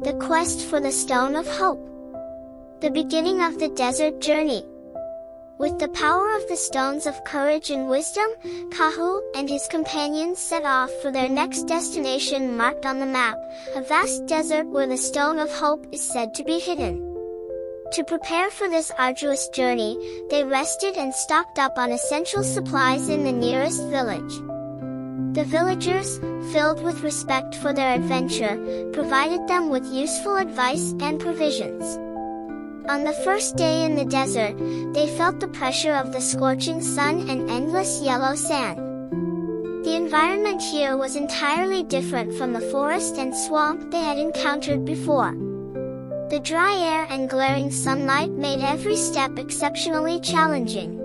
The quest for the Stone of Hope. The beginning of the desert journey. With the power of the stones of courage and wisdom, Hahu and his companions set off for their next destination marked on the map, a vast desert where the Stone of Hope is said to be hidden. To prepare for this arduous journey, they rested and stocked up on essential supplies in the nearest village. The villagers, filled with respect for their adventure, provided them with useful advice and provisions. On the first day in the desert, they felt the pressure of the scorching sun and endless yellow sand. The environment here was entirely different from the forest and swamp they had encountered before. The dry air and glaring sunlight made every step exceptionally challenging.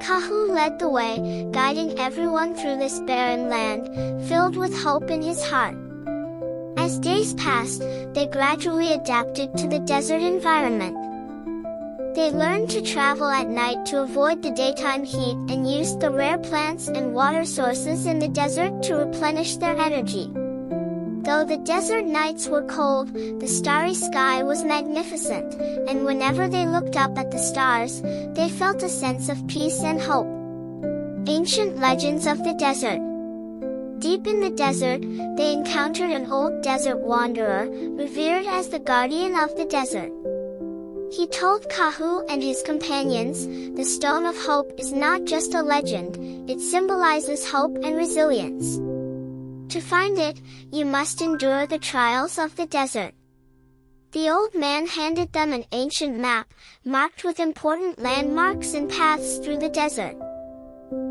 Cahoo led the way, guiding everyone through this barren land, filled with hope in his heart. As days passed, they gradually adapted to the desert environment. They learned to travel at night to avoid the daytime heat and used the rare plants and water sources in the desert to replenish their energy. Though the desert nights were cold, the starry sky was magnificent, and whenever they looked up at the stars, they felt a sense of peace and hope. Ancient legends of the desert. Deep in the desert, they encountered an old desert wanderer, revered as the guardian of the desert. He told Hahu and his companions, the Stone of Hope is not just a legend, it symbolizes hope and resilience. To find it, you must endure the trials of the desert. The old man handed them an ancient map, marked with important landmarks and paths through the desert.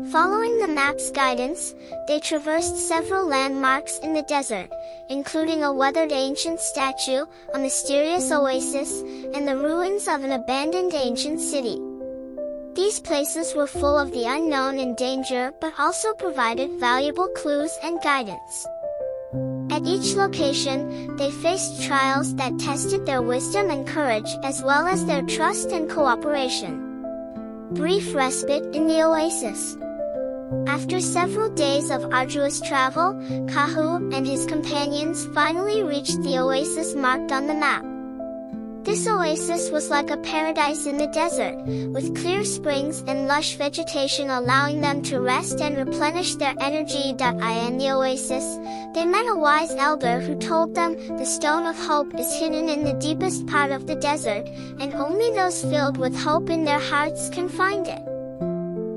Following the map's guidance, they traversed several landmarks in the desert, including a weathered ancient statue, a mysterious oasis, and the ruins of an abandoned ancient city. These places were full of the unknown and danger but also provided valuable clues and guidance. At each location, they faced trials that tested their wisdom and courage as well as their trust and cooperation. Brief respite in the oasis. After several days of arduous travel, Hahu and his companions finally reached the oasis marked on the map. This oasis was like a paradise in the desert, with clear springs and lush vegetation allowing them to rest and replenish their energy. In the oasis, they met a wise elder who told them the Stone of Hope is hidden in the deepest part of the desert, and only those filled with hope in their hearts can find it.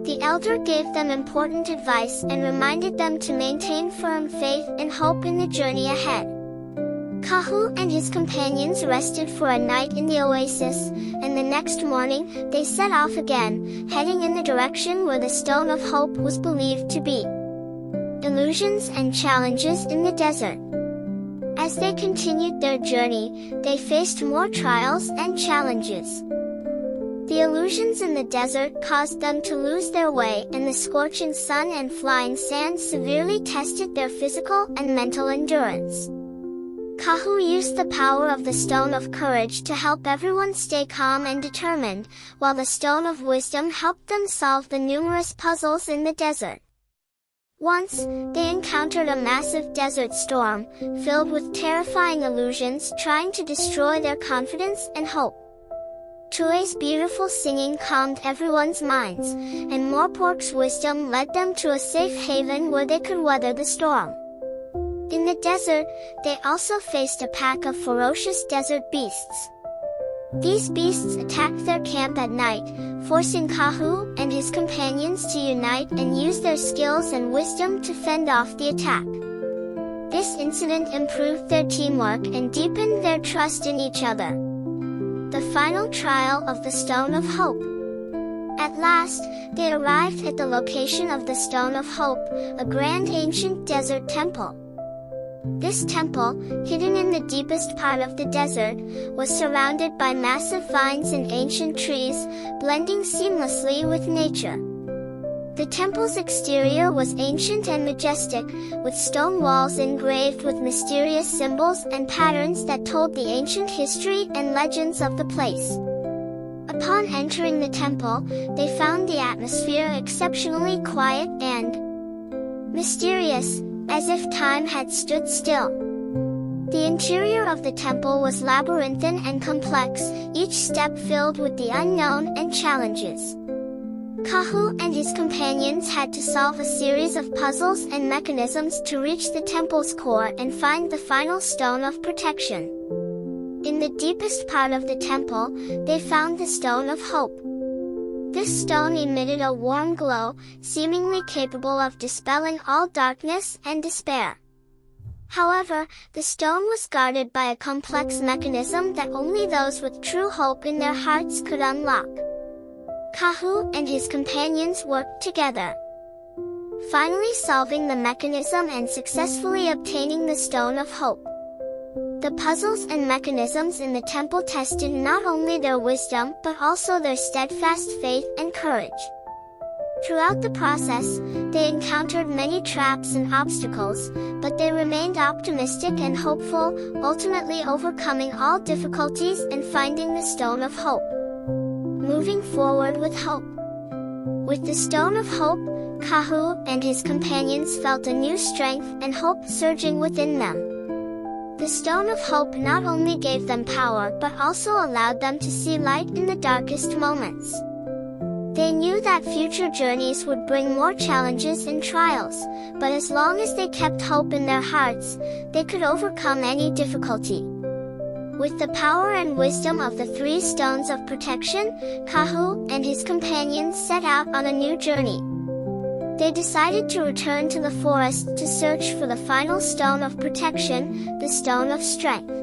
The elder gave them important advice and reminded them to maintain firm faith and hope in the journey ahead. Hahu and his companions rested for a night in the oasis, and the next morning, they set off again, heading in the direction where the Stone of Hope was believed to be. Illusions and challenges in the desert. As they continued their journey, they faced more trials and challenges. The illusions in the desert caused them to lose their way, and the scorching sun and flying sand severely tested their physical and mental endurance. Hahu used the power of the Stone of Courage to help everyone stay calm and determined, while the Stone of Wisdom helped them solve the numerous puzzles in the desert. Once, they encountered a massive desert storm, filled with terrifying illusions trying to destroy their confidence and hope. Tue's beautiful singing calmed everyone's minds, and Morpork's wisdom led them to a safe haven where they could weather the storm. In the desert, they also faced a pack of ferocious desert beasts. These beasts attacked their camp at night, forcing Hahu and his companions to unite and use their skills and wisdom to fend off the attack. This incident improved their teamwork and deepened their trust in each other. The final trial of the Stone of Hope. At last, they arrived at the location of the Stone of Hope, a grand ancient desert temple. This temple, hidden in the deepest part of the desert, was surrounded by massive vines and ancient trees, blending seamlessly with nature. The temple's exterior was ancient and majestic, with stone walls engraved with mysterious symbols and patterns that told the ancient history and legends of the place. Upon entering the temple, they found the atmosphere exceptionally quiet and mysterious, as if time had stood still. The interior of the temple was labyrinthine and complex, each step filled with the unknown and challenges. Hahu and his companions had to solve a series of puzzles and mechanisms to reach the temple's core and find the final stone of protection. In the deepest part of the temple, they found the Stone of Hope. This stone emitted a warm glow, seemingly capable of dispelling all darkness and despair. However, the stone was guarded by a complex mechanism that only those with true hope in their hearts could unlock. Hahu and his companions worked together, finally solving the mechanism and successfully obtaining the Stone of Hope. The puzzles and mechanisms in the temple tested not only their wisdom but also their steadfast faith and courage. Throughout the process, they encountered many traps and obstacles, but they remained optimistic and hopeful, ultimately overcoming all difficulties and finding the Stone of Hope. Moving forward with hope. With the Stone of Hope, Hahu and his companions felt a new strength and hope surging within them. The Stone of Hope not only gave them power but also allowed them to see light in the darkest moments. They knew that future journeys would bring more challenges and trials, but as long as they kept hope in their hearts, they could overcome any difficulty. With the power and wisdom of the 3 stones of protection, Hahu and his companions set out on a new journey. They decided to return to the forest to search for the final stone of protection, the Stone of Strength.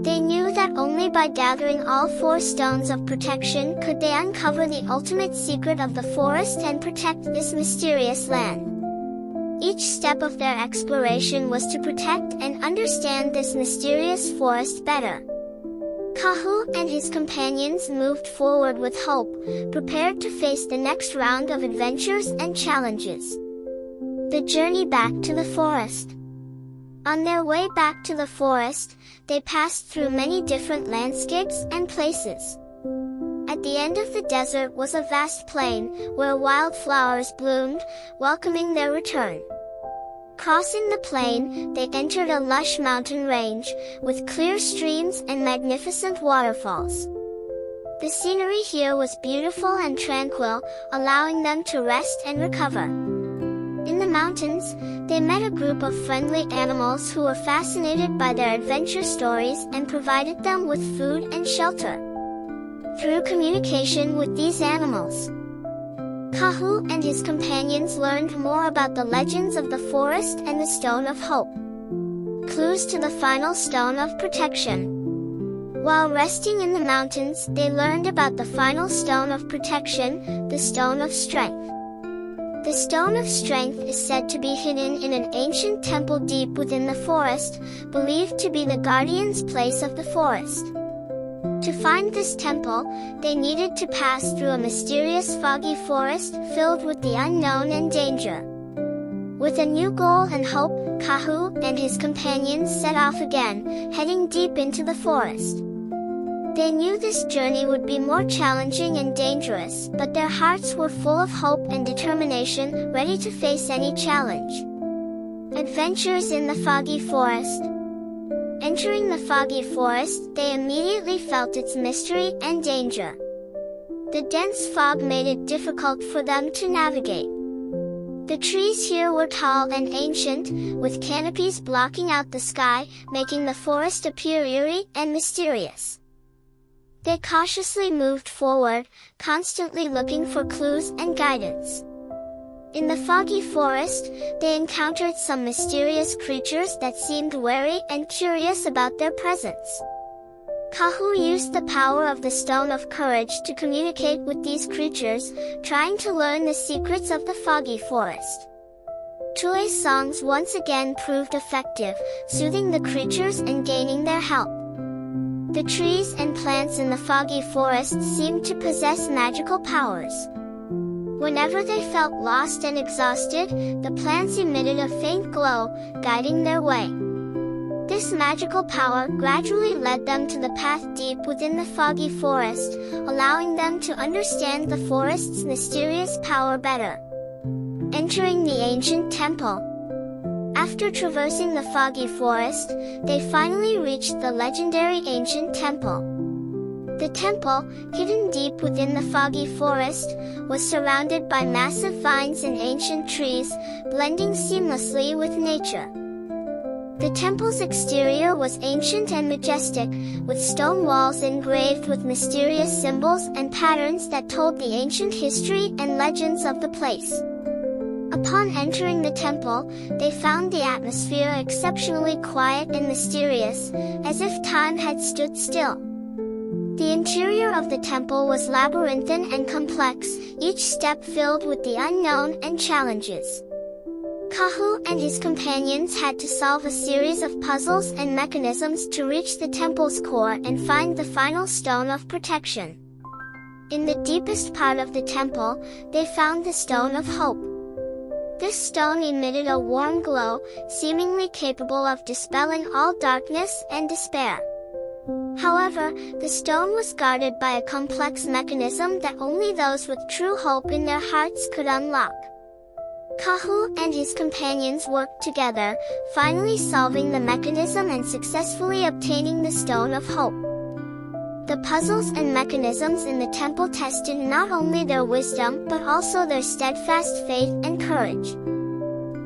They knew that only by gathering all 4 stones of protection could they uncover the ultimate secret of the forest and protect this mysterious land. Each step of their exploration was to protect and understand this mysterious forest better. Hahu and his companions moved forward with hope, prepared to face the next round of adventures and challenges. The journey back to the forest. On their way back to the forest, they passed through many different landscapes and places. At the end of the desert was a vast plain, where wildflowers bloomed, welcoming their return. Crossing the plain, they entered a lush mountain range, with clear streams and magnificent waterfalls. The scenery here was beautiful and tranquil, allowing them to rest and recover. In the mountains, they met a group of friendly animals who were fascinated by their adventure stories and provided them with food and shelter. Through communication with these animals, Hahu and his companions learned more about the legends of the forest and the Stone of Hope. Clues to the final Stone of Protection. While resting in the mountains, they learned about the final Stone of Protection, the Stone of Strength. The Stone of Strength is said to be hidden in an ancient temple deep within the forest, believed to be the guardian's place of the forest. To find this temple, they needed to pass through a mysterious foggy forest filled with the unknown and danger. With a new goal and hope, Hahu and his companions set off again, heading deep into the forest. They knew this journey would be more challenging and dangerous, but their hearts were full of hope and determination, ready to face any challenge. Adventures in the foggy forest. Entering the foggy forest, they immediately felt its mystery and danger. The dense fog made it difficult for them to navigate. The trees here were tall and ancient, with canopies blocking out the sky, making the forest appear eerie and mysterious. They cautiously moved forward, constantly looking for clues and guidance. In the foggy forest, they encountered some mysterious creatures that seemed wary and curious about their presence. Hahu used the power of the Stone of Courage to communicate with these creatures, trying to learn the secrets of the foggy forest. Chue's songs once again proved effective, soothing the creatures and gaining their help. The trees and plants in the foggy forest seemed to possess magical powers. Whenever they felt lost and exhausted, the plants emitted a faint glow, guiding their way. This magical power gradually led them to the path deep within the foggy forest, allowing them to understand the forest's mysterious power better. Entering the ancient temple. After After traversing the foggy forest, they finally reached the legendary ancient temple. The temple, hidden deep within the foggy forest, was surrounded by massive vines and ancient trees, blending seamlessly with nature. The temple's exterior was ancient and majestic, with stone walls engraved with mysterious symbols and patterns that told the ancient history and legends of the place. Upon entering the temple, they found the atmosphere exceptionally quiet and mysterious, as if time had stood still. The interior of the temple was labyrinthine and complex, each step filled with the unknown and challenges. Hahu and his companions had to solve a series of puzzles and mechanisms to reach the temple's core and find the final stone of protection. In the deepest part of the temple, they found the Stone of Hope. This stone emitted a warm glow, seemingly capable of dispelling all darkness and despair. However, the stone was guarded by a complex mechanism that only those with true hope in their hearts could unlock. Hahu and his companions worked together, finally solving the mechanism and successfully obtaining the Stone of Hope. The puzzles and mechanisms in the temple tested not only their wisdom but also their steadfast faith and courage.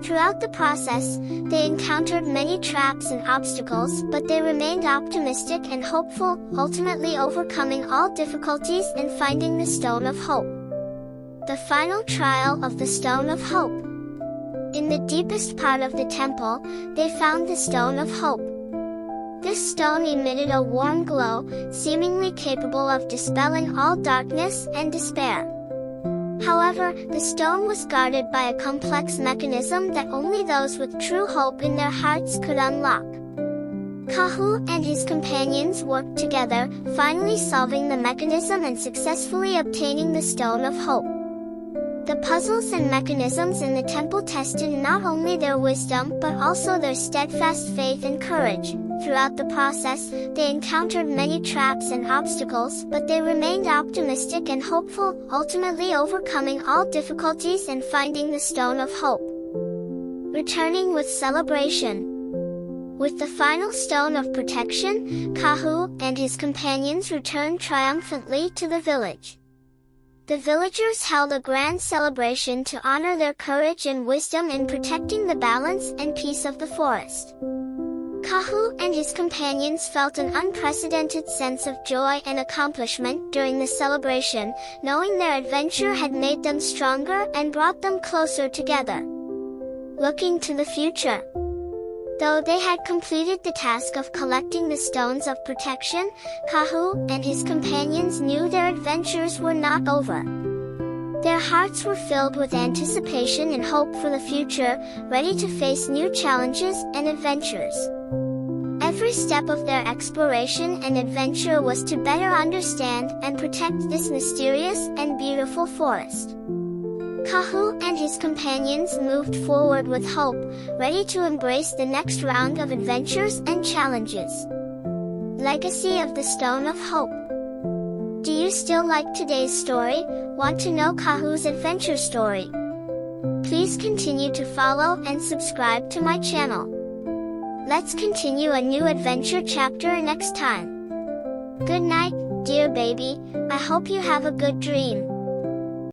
Throughout the process, they encountered many traps and obstacles, but they remained optimistic and hopeful, ultimately overcoming all difficulties and finding the Stone of Hope. The final trial of the Stone of Hope. In the deepest part of the temple, they found the Stone of Hope. This stone emitted a warm glow, seemingly capable of dispelling all darkness and despair. However, the stone was guarded by a complex mechanism that only those with true hope in their hearts could unlock. Hahu and his companions worked together, finally solving the mechanism and successfully obtaining the Stone of Hope. The puzzles and mechanisms in the temple tested not only their wisdom but also their steadfast faith and courage. Throughout the process, they encountered many traps and obstacles, but they remained optimistic and hopeful, ultimately overcoming all difficulties and finding the Stone of Hope. Returning with celebration. With the final stone of protection, Hahu and his companions returned triumphantly to the village. The villagers held a grand celebration to honor their courage and wisdom in protecting the balance and peace of the forest. Hahu and his companions felt an unprecedented sense of joy and accomplishment during the celebration, knowing their adventure had made them stronger and brought them closer together. Looking to the future. Though they had completed the task of collecting the stones of protection, Hahu and his companions knew their adventures were not over. Their hearts were filled with anticipation and hope for the future, ready to face new challenges and adventures. Every step of their exploration and adventure was to better understand and protect this mysterious and beautiful forest. Hahu and his companions moved forward with hope, ready to embrace the next round of adventures and challenges. Legacy of the Stone of Hope. Do you still like today's story? Want to know Hahu's adventure story? Please continue to follow and subscribe to my channel. Let's continue a new adventure chapter next time. Good night, dear baby. I hope you have a good dream.